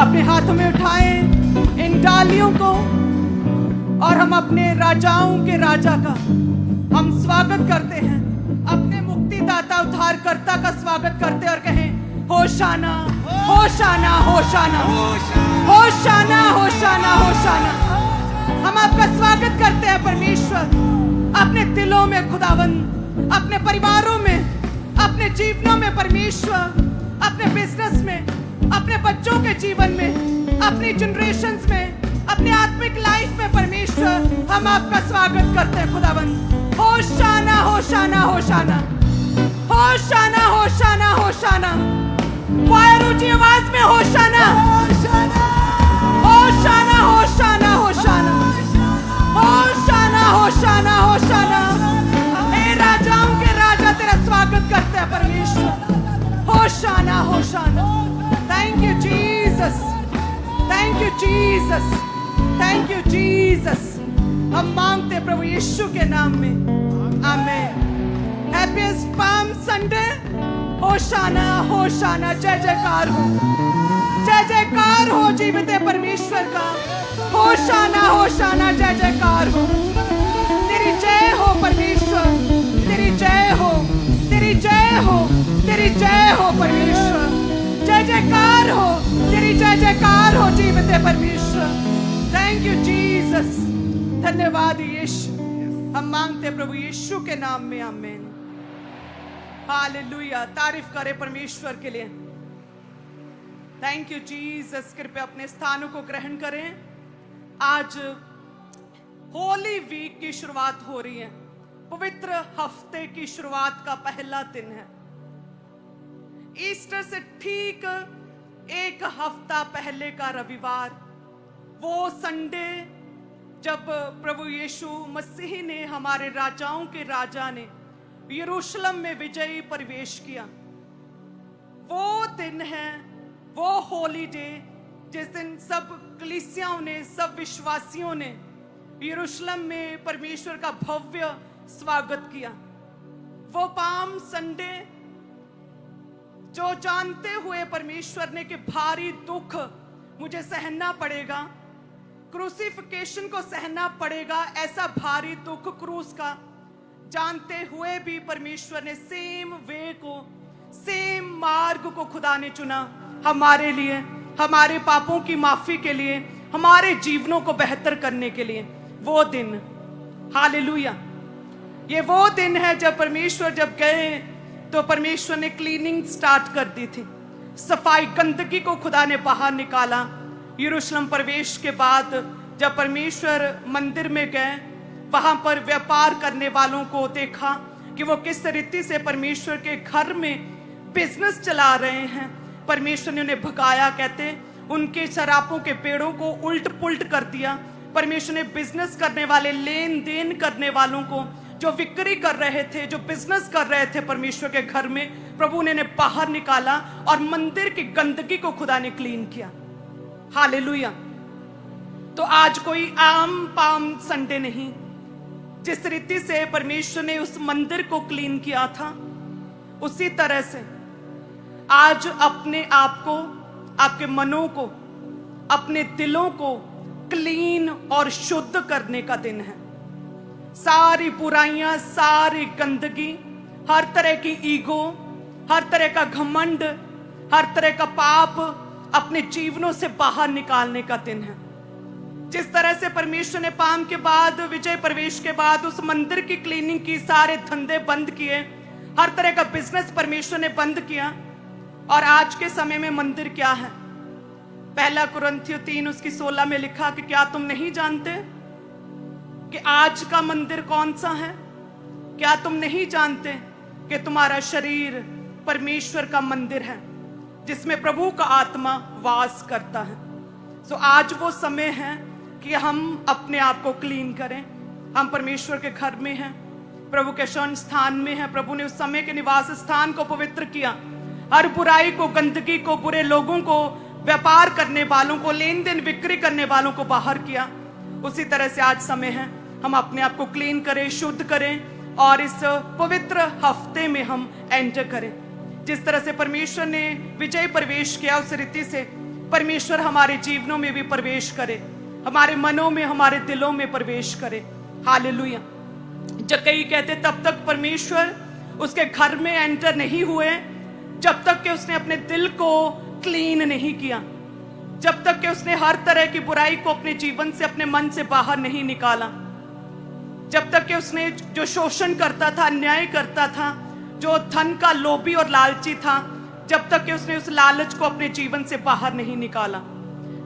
अपने हाथों में उठाएं इन डालियों को और हम अपने राजाओं के राजा का हम स्वागत करते हैं, अपने मुक्तिदाता उद्धारकर्ता का स्वागत करते और कहें होशाना होशाना होशाना होशाना होशाना होशाना। हम आपका स्वागत करते हैं परमेश्वर, अपने दिलों में खुदावंद, अपने परिवारों में, अपने जीवनों में परमेश्वर, अपने बिजनेस में, अपने बच्चों के जीवन में, अपनी जनरेशंस में, अपने आत्मिक लाइफ में परमेश्वर हम आपका स्वागत करते हैं खुदावंद। होशाना होशाना होशाना होशाना होशाना होशाना। वायर ऊंची आवाज में होशाना होशाना होशाना होशाना होशाना होशाना होशाना होशाना। हे राजाओं के राजा तेरा स्वागत करते हैं परमेश्वर। होशाना होशाना। Thank you Jesus, thank you Jesus, thank you Jesus. हम मांगते हैं प्रभु यीशु के नाम में, आमीन। Happiest palm Sunday. होशाना होशाना। जय जयकार हो, जय जयकार हो जीवित परमेश्वर का। होशाना होशाना। जय जयकार हो, तेरी जय हो परमेश्वर, तेरी जय हो, तेरी जय हो, तेरी जय हो परमेश्वर। जय जयकार हो, तेरी जय जयकार हो जीवित परमेश्वर। Thank you Jesus. धन्यवाद यीशु। हम मांगते प्रभु यीशु के नाम में, आमीन। हालेलुया। तारीफ करें परमेश्वर के लिए। Thank you Jesus. कृपया अपने स्थानों को ग्रहण करें। आज होली वीक की शुरुआत हो रही है, पवित्र हफ्ते की शुरुआत का पहला दिन है। ईस्टर से ठीक एक हफ्ता पहले का रविवार, वो संडे जब प्रभु यीशु मसीह ने, हमारे राजाओं के राजा ने यरूशलेम में विजयी प्रवेश किया, वो दिन है, वो होली डे जिस दिन सब कलीसियाओं ने, सब विश्वासियों ने यरूशलेम में परमेश्वर का भव्य स्वागत किया। वो पाम संडे जो जानते हुए परमेश्वर ने कि भारी दुख मुझे सहना पड़ेगा, क्रूसिफिकेशन को सहना पड़ेगा, ऐसा भारी दुख क्रूस का जानते हुए भी परमेश्वर ने सेम वे को, सेम मार्ग को खुदा ने चुना हमारे लिए, हमारे पापों की माफी के लिए, हमारे जीवनों को बेहतर करने के लिए। वो दिन, हालेलुया, ये वो दिन है जब परमेश्वर जब गए तो परमेश्वर ने क्लीनिंग स्टार्ट कर दी थी, सफाई, गंदगी को खुदा ने बाहर निकाला। यरूशलेम प्रवेश के बाद जब परमेश्वर मंदिर में गए, वहां पर व्यापार करने वालों को देखा कि वो किस रीति से परमेश्वर के घर में बिजनेस चला रहे हैं। परमेश्वर ने उन्हें भगाया, कहते उनके शराबों के पेड़ों को उल्ट पुल्ट कर दिया। परमेश्वर ने बिजनेस करने वाले, लेन देन करने वालों को, जो बिक्री कर रहे थे, जो बिजनेस कर रहे थे परमेश्वर के घर में, प्रभु ने बाहर निकाला और मंदिर की गंदगी को खुदा ने क्लीन किया। हालेलुया। तो आज कोई आम पाम संडे नहीं, जिस रीति से परमेश्वर ने उस मंदिर को क्लीन किया था, उसी तरह से आज अपने आप को, आपके मनों को, अपने दिलों को क्लीन और शुद्ध करने का दिन है। सारी बुराइयां, सारी गंदगी, हर तरह की ईगो, हर तरह का घमंड, हर तरह का पाप अपने जीवनों से बाहर निकालने का दिन है। जिस तरह से परमेश्वर ने पाम के बाद, विजय प्रवेश के बाद उस मंदिर की क्लीनिंग की, सारे धंधे बंद किए, हर तरह का बिजनेस परमेश्वर ने बंद किया। और आज के समय में मंदिर क्या है? पहला कुरिन्थियों 3 उसकी 16 में लिखा कि क्या तुम नहीं जानते कि आज का मंदिर कौन सा है? क्या तुम नहीं जानते कि तुम्हारा शरीर परमेश्वर का मंदिर है, जिसमें प्रभु का आत्मा वास करता है। सो आज वो समय है कि हम अपने आप को क्लीन करें। हम परमेश्वर के घर में हैं, प्रभु के शरण स्थान में हैं। प्रभु ने उस समय के निवास स्थान को पवित्र किया, हर बुराई को, गंदगी को, बुरे लोगों को, व्यापार करने वालों को, लेन देन बिक्री करने वालों को बाहर किया। उसी तरह से आज समय है हम अपने आप को क्लीन करें, शुद्ध करें और इस पवित्र हफ्ते में हम एंटर करें। जिस तरह से परमेश्वर ने विजय प्रवेश किया, उस रीति से परमेश्वर हमारे जीवनों में भी प्रवेश करे, हमारे मनों में, हमारे दिलों में प्रवेश करे। हालेलुया। जक्कई कहते तब तक परमेश्वर उसके घर में एंटर नहीं हुए जब तक कि उसने अपने दिल को क्लीन नहीं किया, जब तक कि उसने हर तरह की बुराई को अपने जीवन से, अपने मन से बाहर नहीं निकाला, जब तक कि उसने जो शोषण करता था, अन्याय करता था, जो धन का लोभी और लालची था, जब तक कि उसने उस लालच को अपने जीवन से बाहर नहीं निकाला।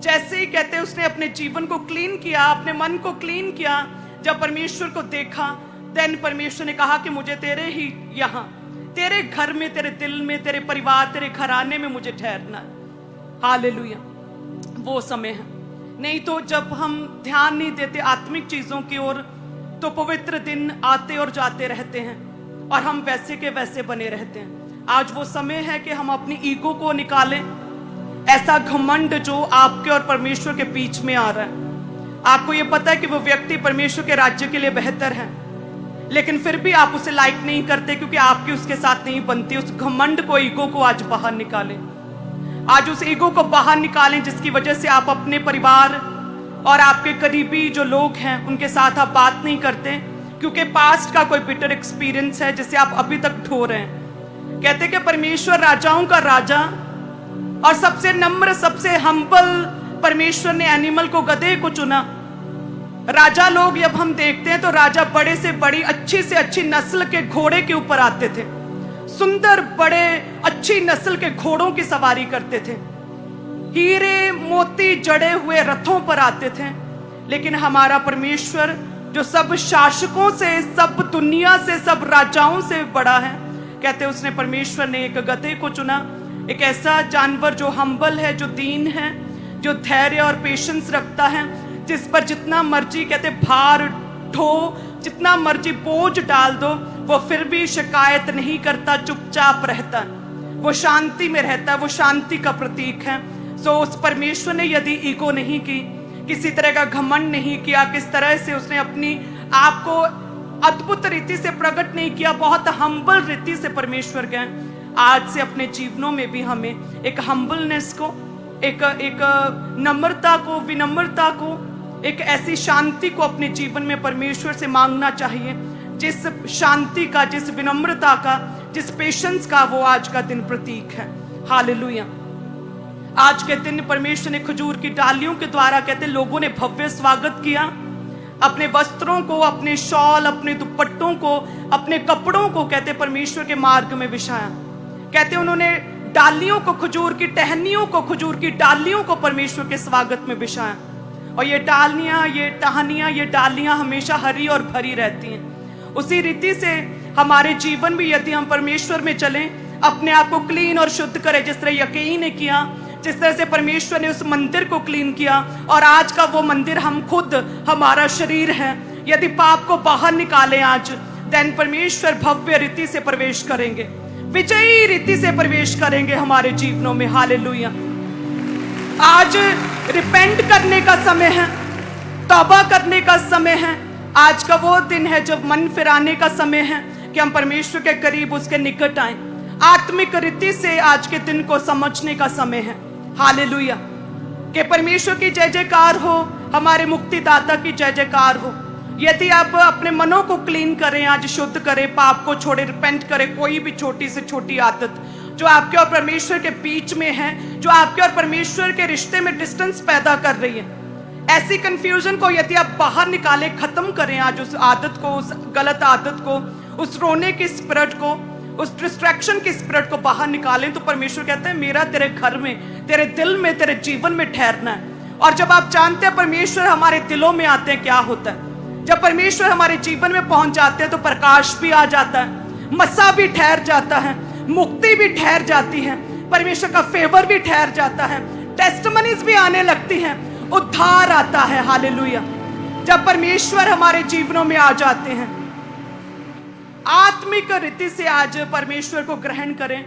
जैसे ही कहते उसने अपने जीवन को क्लीन किया, अपने मन को क्लीन किया, जब परमेश्वर को देखा, देन परमेश्वर ने कहा कि मुझे तेरे ही यहाँ, तेरे घर में, तेरे दिल में, तेरे परिवार, तेरे घराने में मुझे ठहरना है। हालेलुया। वो समय है। नहीं तो जब हम ध्यान नहीं देते आत्मिक चीजों की ओर, तो पवित्र दिन आते और जाते रहते हैं और हम वैसे के वैसे बने रहते हैं। आज वो समय है कि हम अपनी ईगो को निकालें, ऐसा घमंड जो आपके और परमेश्वर के बीच में आ रहा है। आपको ये पता है कि वो व्यक्ति परमेश्वर के राज्य के लिए बेहतर है, लेकिन फिर भी आप उसे लाइक नहीं करते क्योंकि आपकी उसके साथ नहीं बनती। उस घमंड को, ईगो को आज बाहर निकालें। आज उस ईगो को बाहर निकालें जिसकी वजह से आप अपने परिवार और आपके करीबी जो लोग हैं उनके साथ आप बात नहीं करते, क्योंकि पास्ट का कोई बिटर एक्सपीरियंस है जिसे आप अभी तक ढो रहे हैं। कहते कि परमेश्वर राजाओं का राजा और सबसे नम्र, सबसे हम्बल परमेश्वर ने एनिमल को, गधे को चुना। राजा लोग जब हम देखते हैं तो राजा बड़े से बड़ी, अच्छी से अच्छी नस्ल के घोड़े के ऊपर आते थे, सुंदर बड़े अच्छी नस्ल के घोड़ों की सवारी करते थे, हीरे मोती जड़े हुए रथों पर आते थे। लेकिन हमारा परमेश्वर जो सब शासकों से, सब दुनिया से, सब राजाओं से बड़ा है, कहते उसने, परमेश्वर ने एक गधे को चुना, एक ऐसा जानवर जो हम्बल है, जो दीन है, जो धैर्य और पेशेंस रखता है, जिस पर जितना मर्जी कहते भार ढो, जितना मर्जी बोझ डाल दो, वो फिर भी शिकायत नहीं करता, चुपचाप रहता, वो शांति में रहता है, वो शांति का प्रतीक है। सो उस परमेश्वर ने यदि ईगो नहीं की, किसी तरह का घमंड नहीं किया, किस तरह से उसने अपनी आप को अद्भुत रीति से प्रकट नहीं किया, बहुत हम्बल रीति से परमेश्वर गए। आज से अपने जीवनों में भी हमें एक हम्बलनेस को, एक नम्रता को, विनम्रता को, एक ऐसी शांति को अपने जीवन में परमेश्वर से मांगना चाहिए, जिस शांति का, जिस विनम्रता का, जिस पेशेंस का वो आज का दिन प्रतीक है। हालेलुया। आज के दिन परमेश्वर ने खजूर की डालियों के द्वारा कहते लोगों ने भव्य स्वागत किया, अपने वस्त्रों को, अपने शॉल, अपने दुपट्टों को, अपने कपड़ों को कहते परमेश्वर के मार्ग में बिछाया। कहते उन्होंने डालियों को, खजूर की टहनियों को, खजूर की डालियों को परमेश्वर के स्वागत में बिछाया। और ये डालियां, ये टहनियां, ये डालियां हमेशा हरी और भरी रहती हैं। उसी रीति से हमारे जीवन में यदि हम परमेश्वर में चलें, अपने आप को क्लीन और शुद्ध करें, जिस तरह यकीन ने किया, जिस तरह से परमेश्वर ने उस मंदिर को क्लीन किया, और आज का वो मंदिर हम खुद, हमारा शरीर है। यदि पाप को बाहर निकालें आज, देन परमेश्वर भव्य रीति से प्रवेश करेंगे, विजयी रीति से प्रवेश करेंगे हमारे जीवनों में। हालेलुया। आज रिपेंट करने का समय है, तौबा करने का समय है। आज का वो दिन है जब मन फिराने का समय है कि हम परमेश्वर के करीब, उसके निकट आए। आत्मिक रीति से आज के दिन को समझने का समय है। हालेलुया। कि परमेश्वर की जय जयकार हो, हमारे मुक्तिदाता की जय जयकार हो। यदि आप अपने मनों को क्लीन करें, आज शुद्ध करें, पाप को छोड़े, रिपेंट करें, कोई भी छोटी से छोटी आदत जो आपके और परमेश्वर के बीच में है, जो आपके और परमेश्वर के रिश्ते में डिस्टेंस पैदा कर रही है, ऐसी कंफ्यूजन को यदि आप बाहर निकालें, खत्म करें आज उस आदत को, उस गलत आदत को, उस रोने की स्पिरिट को, उस डिस्ट्रैक्शन की स्पिरिट को बाहर निकालें, तो परमेश्वर कहते हैं मेरा तेरे घर में, तेरे दिल में, तेरे जीवन में ठहरना है। और जब आप जानते हैं परमेश्वर हमारे दिलों में आते हैं, क्या होता है? जब परमेश्वर हमारे जीवन में पहुंच जाते हैं तो प्रकाश भी आ जाता है, मसा भी ठहर जाता है, मुक्ति भी ठहर जाती है, परमेश्वर का फेवर भी ठहर जाता है, टेस्टिमनीज भी आने लगती हैं, उद्धार आता है। हालेलुया। जब परमेश्वर हमारे जीवनों में आ जाते हैं, आत्मिक रीति से आज परमेश्वर को ग्रहण करें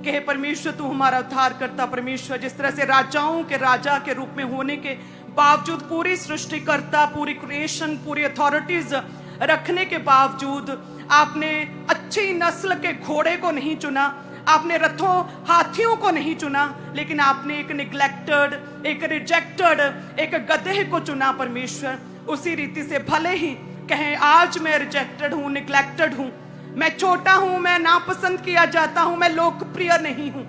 कि हे परमेश्वर तू हमारा उद्धार करता। परमेश्वर जिस तरह से राजाओं के राजा के रूप में होने के बावजूद, पूरी सृष्टिकर्ता, पूरी क्रिएशन, पूरी अथॉरिटीज रखने के बावजूद आपने अच्छी नस्ल के घोड़े को नहीं चुना, आपने रथों हाथियों को नहीं चुना, लेकिन आपने एक निग्लेक्टेड, एक रिजेक्टेड, एक गधे को चुना परमेश्वर। उसी रीति से भले ही कहें आज मैं रिजेक्टेड हूं, निग्लेक्टेड हूं, मैं छोटा हूं, मैं नापसंद किया जाता हूं, मैं लोकप्रिय नहीं हूं,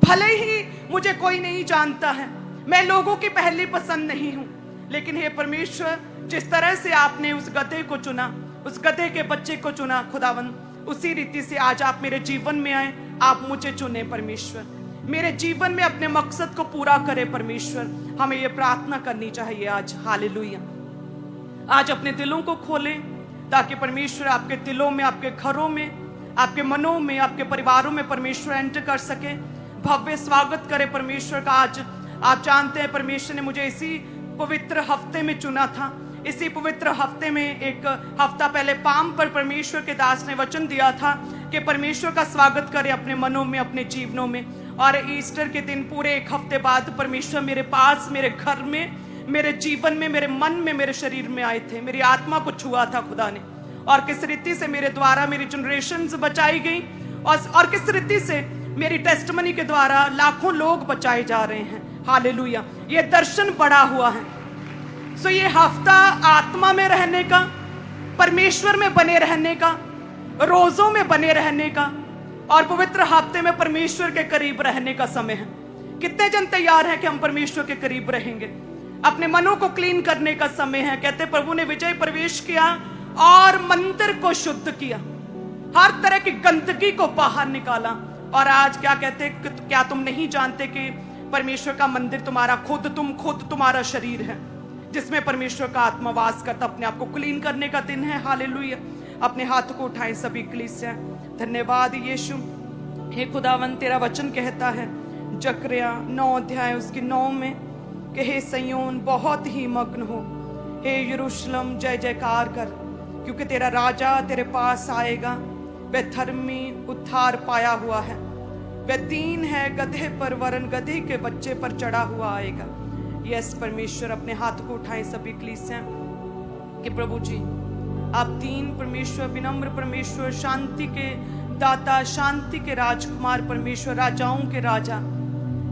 भले ही मुझे कोई नहीं जानता है, मैं लोगों की पहली पसंद नहीं हूं, लेकिन हे परमेश्वर, जिस तरह से आपने उस गधे को चुना, उस गधे के बच्चे को चुना खुदावन, उसी रीति से आज आप मेरे जीवन में आए, आप मुझे चुने परमेश्वर, मेरे जीवन में अपने मकसद को पूरा करे परमेश्वर। हमें ये प्रार्थना करनी चाहिए आज। हालेलुया। आज अपने दिलों को खोलें ताकि परमेश्वर आपके दिलों में, आपके घरों में, आपके मनों में, आपके परिवारों में परमेश्वर एंटर कर सके, भव्य स्वागत करे परमेश्वर का। आज आप जानते हैं परमेश्वर ने मुझे इसी पवित्र हफ्ते में चुना था। इसी पवित्र हफ्ते में एक हफ्ता पहले पाम पर परमेश्वर के दास ने वचन दिया था कि परमेश्वर का स्वागत करे अपने मनों में, अपने जीवनों में। और ईस्टर के दिन पूरे एक हफ्ते बाद परमेश्वर मेरे पास, मेरे घर में, मेरे जीवन में, मेरे मन में, मेरे शरीर में आए थे, मेरी आत्मा को छुआ था खुदा ने। और किस रीति से मेरे द्वारा मेरी जनरेशन बचाई गई, और किस रीति से मेरी टेस्टमनी के द्वारा लाखों लोग बचाए जा रहे हैं। हालेलुया। ये दर्शन बड़ा हुआ है। सो ये हफ्ता आत्मा में रहने का, परमेश्वर में बने रहने का, रोजों में बने रहने का, और पवित्र हफ्ते में परमेश्वर के करीब रहने का समय है। कितने जन तैयार हैं कि हम परमेश्वर के करीब रहेंगे? अपने मनों को क्लीन करने का समय है। कहते प्रभु ने विजय प्रवेश किया और मंदिर को शुद्ध किया, हर तरह की गंदगी को बाहर निकाला। और आज क्या कहते, क्या तुम नहीं जानते कि परमेश्वर का मंदिर तुम्हारा खुद तुम्हारा शरीर है, जिसमें परमेश्वर का आत्मा वास करता। अपने आप को क्लीन करने का दिन है। हालेलुया। अपने हाथ को उठाएं सभी कलीसिया। धन्यवाद यीशु। हे खुदावन, तेरा वचन कहता है जकरिया 9 अध्याय उसकी 9 में कि हे सिय्योन बहुत ही मग्न हो, हे यरूशलेम जय जयकार कर, क्योंकि तेरा राजा तेरे पास आएगा। वह धर्मी उद्धार पाया हुआ है, वह दीन है, गधे पर वरन गधे के बच्चे पर चढ़ा हुआ आएगा। यस परमेश्वर, अपने हाथ को उठाएं सभी कलीसिया कि प्रभु जी आप दीन परमेश्वर, विनम्र परमेश्वर, शांति के दाता, शांति के राजकुमार परमेश्वर, राजाओं के राजा।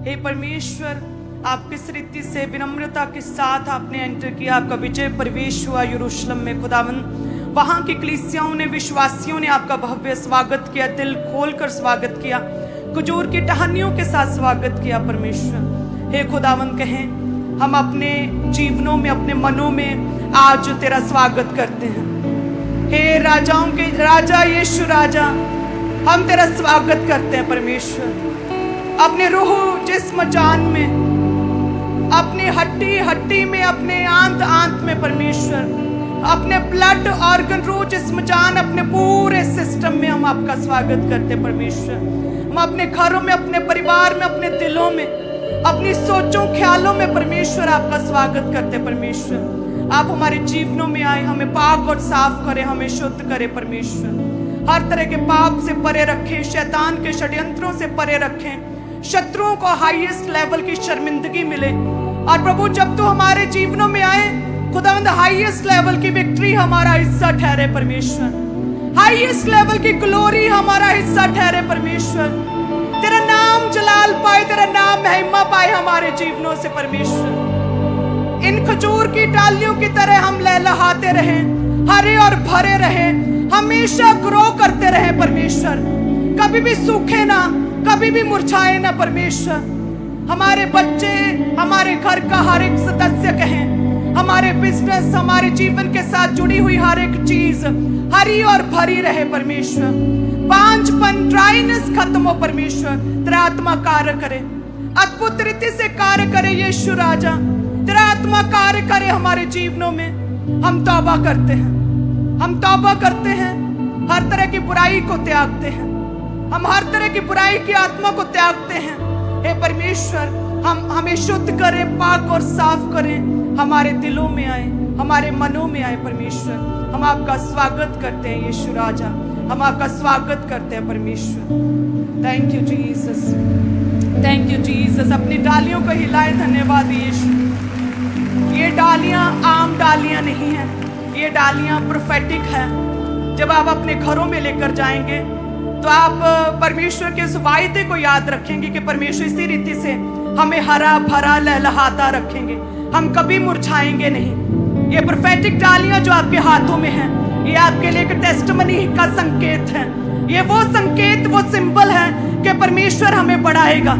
हे परमेश्वर, आप किस रीति से विनम्रता के साथ आपने एंटर किया, आपका विजय प्रवेश हुआ यरूशलेम में खुदावन। वहां की कलीसियाओं ने, विश्वासियों ने आपका भव्य स्वागत किया, दिल खोलकर स्वागत किया, खजूर की टहनियों के साथ स्वागत किया परमेश्वर। हे खुदावन, कहें हम अपने जीवनों में, अपने मनों में आज तेरा स्वागत करते हैं। हे राजाओं के राजा यीशु राजा, हम तेरा स्वागत करते हैं परमेश्वर। अपने रूह, जिस्म, जान में, अपनी हड्डी हड्डी में, अपने आंत आंत में परमेश्वर, अपने ब्लड ऑर्गन, रूह, जिस्म, जान, अपने पूरे सिस्टम में हम आपका स्वागत करते हैं परमेश्वर। हम अपने घरों में, अपने परिवार में, अपने दिलों में, अपनी सोचों ख्यालों में परमेश्वर आपका स्वागत करते परमेश्वर। आप हमारे जीवनों में आए, हमें पाक और साफ करें, हमें शुद्ध करें परमेश्वर। हर तरह के पाप से परे रखें, शैतान के षड्यंत्रों से परे रखें, शत्रुओं को हाईएस्ट लेवल की शर्मिंदगी मिले। और प्रभु जब तू हमारे जीवनों में आए खुदावंद, हाईएस्ट लेवल की विक्ट्री हमारा हिस्सा ठहरे परमेश्वर, हाईएस्ट लेवल की ग्लोरी हमारा हिस्सा ठहरे परमेश्वर। तेरा नाम जलाल पाए, तेरा नाम महिमा पाए हमारे जीवनों से परमेश्वर। इन खजूर की डालियों की तरह हम लहलहाते रहें, हरे और भरे रहें, हमेशा ग्रो करते रहें परमेश्वर, कभी भी सूखे ना, कभी भी मुरझाए ना परमेश्वर। हमारे बच्चे, हमारे घर का हर एक सदस्य कहें, हमारे बिजनेस, हमारे जीवन के साथ जुड़ी हुई हर एक चीज हरी और भरी रहे परमेश्वर। बांझपन, ड्राइनेस खत्म हो परमेश्वर। तेरा आत्मा कार्य करे, अद्भुत रीति से कार्य करे यीशु राजा। तेरा आत्मा कार्य करे हमारे जीवनों में। हम तौबा करते हैं, हम तौबा करते हैं, हर तरह की बुराई को त्यागते हैं, हम हर तरह की बुराई की आत्मा को त्यागते हैं। हे परमेश्वर, हम हमें शुद्ध करें, पाक और साफ करें, हमारे दिलों में आए, हमारे मनों में आए परमेश्वर। हम आपका स्वागत करते हैं यीशु राजा, हम आपका स्वागत करते हैं परमेश्वर। Thank you Jesus, thank you Jesus. अपनी डालियों को हिलाए, धन्यवाद यीशु। ये डालियां आम डालियां नहीं हैं, ये डालियां प्रोफेटिक है। जब आप अपने घरों में लेकर जाएंगे तो आप परमेश्वर के उस वायदे को याद रखेंगे कि परमेश्वर इसी रीति से हमें हरा भरा लहलहाता रखेंगे, हम कभी मुरझाएंगे नहीं। ये प्रोफेटिक डालियां जो आपके हाथों में हैं, ये आपके लिए एक टेस्टिमनी का संकेत है। ये वो संकेत, वो सिंबल है कि परमेश्वर हमें बढ़ाएगा,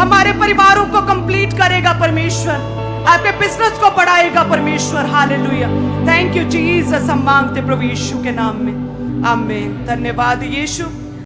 हमारे परिवारों को कंप्लीट करेगा परमेश्वर, आपके बिजनेस को बढ़ाएगा परमेश्वर। Hallelujah, thank you Jesus. हम मांगते प्रभु यीशु के नाम में, आमीन। धन्यवाद यीशु।